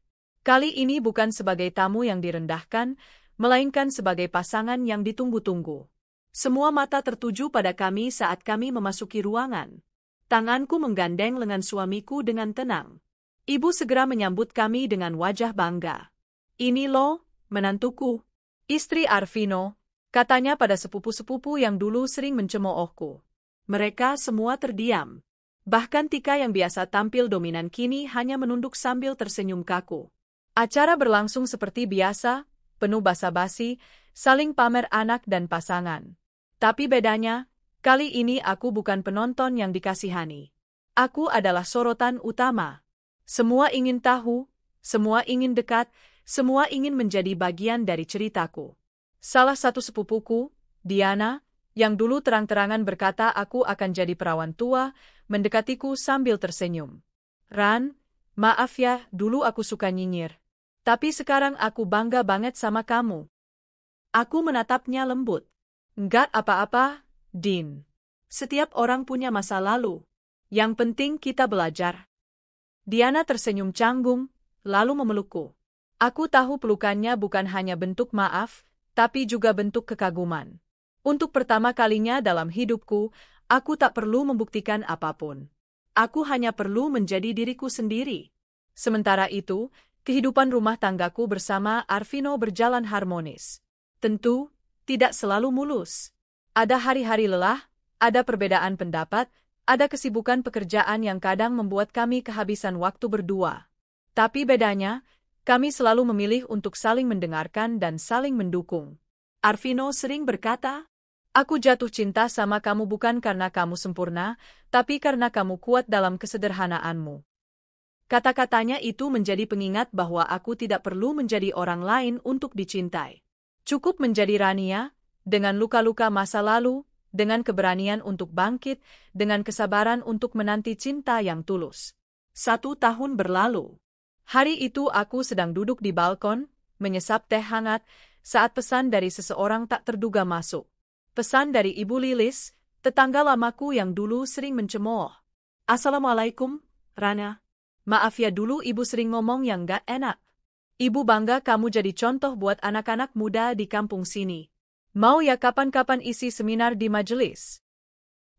Kali ini bukan sebagai tamu yang direndahkan, melainkan sebagai pasangan yang ditunggu-tunggu. Semua mata tertuju pada kami saat kami memasuki ruangan. Tanganku menggandeng lengan suamiku dengan tenang. Ibu segera menyambut kami dengan wajah bangga. "Ini loh, menantuku." Istri Arvino, katanya pada sepupu-sepupu yang dulu sering mencemoohku. Mereka semua terdiam. Bahkan Tika yang biasa tampil dominan kini hanya menunduk sambil tersenyum kaku. Acara berlangsung seperti biasa, penuh basa-basi, saling pamer anak dan pasangan. Tapi bedanya, kali ini aku bukan penonton yang dikasihani. Aku adalah sorotan utama. Semua ingin tahu, semua ingin dekat, semua ingin menjadi bagian dari ceritaku. Salah satu sepupuku, Diana, yang dulu terang-terangan berkata aku akan jadi perawan tua, mendekatiku sambil tersenyum. "Ran, maaf ya, dulu aku suka nyinyir. Tapi sekarang aku bangga banget sama kamu." Aku menatapnya lembut. "Enggak apa-apa, Din. Setiap orang punya masa lalu. Yang penting kita belajar." Diana tersenyum canggung, lalu memelukku. Aku tahu pelukannya bukan hanya bentuk maaf, tapi juga bentuk kekaguman. Untuk pertama kalinya dalam hidupku, aku tak perlu membuktikan apapun. Aku hanya perlu menjadi diriku sendiri. Sementara itu, kehidupan rumah tanggaku bersama Arvino berjalan harmonis. Tentu, tidak selalu mulus. Ada hari-hari lelah, ada perbedaan pendapat, ada kesibukan pekerjaan yang kadang membuat kami kehabisan waktu berdua. Tapi bedanya, kami selalu memilih untuk saling mendengarkan dan saling mendukung. Arvino sering berkata, "Aku jatuh cinta sama kamu bukan karena kamu sempurna, tapi karena kamu kuat dalam kesederhanaanmu." Kata-katanya itu menjadi pengingat bahwa aku tidak perlu menjadi orang lain untuk dicintai. Cukup menjadi Rania, dengan luka-luka masa lalu, dengan keberanian untuk bangkit, dengan kesabaran untuk menanti cinta yang tulus. 1 tahun berlalu. Hari itu aku sedang duduk di balkon, menyesap teh hangat, saat pesan dari seseorang tak terduga masuk. Pesan dari Ibu Lilis, tetangga lamaku yang dulu sering mencemooh. "Assalamualaikum, Rana. Maaf ya dulu ibu sering ngomong yang gak enak. Ibu bangga kamu jadi contoh buat anak-anak muda di kampung sini. Mau ya kapan-kapan isi seminar di majelis?"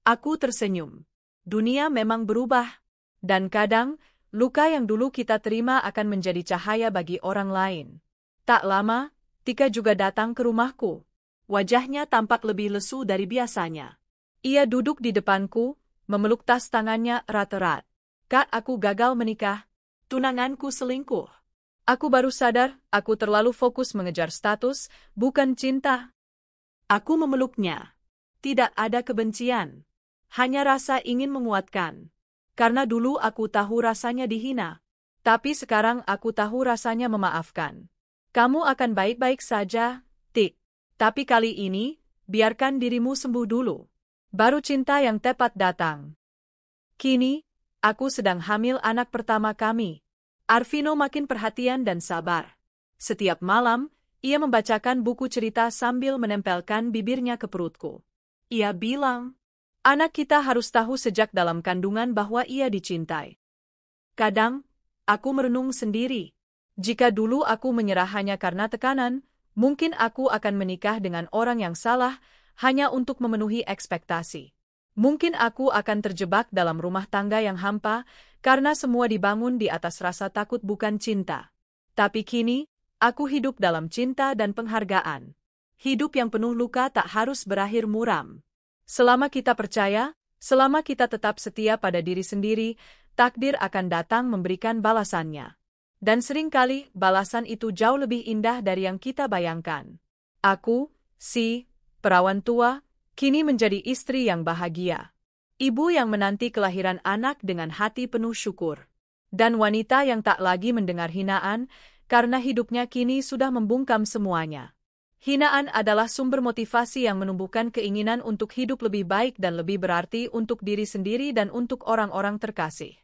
Aku tersenyum. Dunia memang berubah. Dan kadang, Luka yang dulu kita terima akan menjadi cahaya bagi orang lain. Tak lama, Tika juga datang ke rumahku. Wajahnya tampak lebih lesu dari biasanya. Ia duduk di depanku, memeluk tas tangannya erat-erat. Kak, aku gagal menikah. Tunanganku selingkuh. Aku baru sadar, aku terlalu fokus mengejar status, bukan cinta. Aku memeluknya. Tidak ada kebencian. Hanya rasa ingin menguatkan. Karena dulu aku tahu rasanya dihina. Tapi sekarang aku tahu rasanya memaafkan. Kamu akan baik-baik saja, Tik. Tapi kali ini, biarkan dirimu sembuh dulu. Baru cinta yang tepat datang. Kini, aku sedang hamil anak pertama kami. Arvino makin perhatian dan sabar. Setiap malam, ia membacakan buku cerita sambil menempelkan bibirnya ke perutku. Ia bilang, anak kita harus tahu sejak dalam kandungan bahwa ia dicintai. Kadang, aku merenung sendiri. Jika dulu aku menyerah hanya karena tekanan, mungkin aku akan menikah dengan orang yang salah, hanya untuk memenuhi ekspektasi. Mungkin aku akan terjebak dalam rumah tangga yang hampa, karena semua dibangun di atas rasa takut bukan cinta. Tapi kini, aku hidup dalam cinta dan penghargaan. Hidup yang penuh luka tak harus berakhir muram. Selama kita percaya, selama kita tetap setia pada diri sendiri, takdir akan datang memberikan balasannya. Dan seringkali, balasan itu jauh lebih indah dari yang kita bayangkan. Aku, si perawan tua, kini menjadi istri yang bahagia. Ibu yang menanti kelahiran anak dengan hati penuh syukur. Dan wanita yang tak lagi mendengar hinaan, karena hidupnya kini sudah membungkam semuanya. Hinaan adalah sumber motivasi yang menumbuhkan keinginan untuk hidup lebih baik dan lebih berarti untuk diri sendiri dan untuk orang-orang terkasih.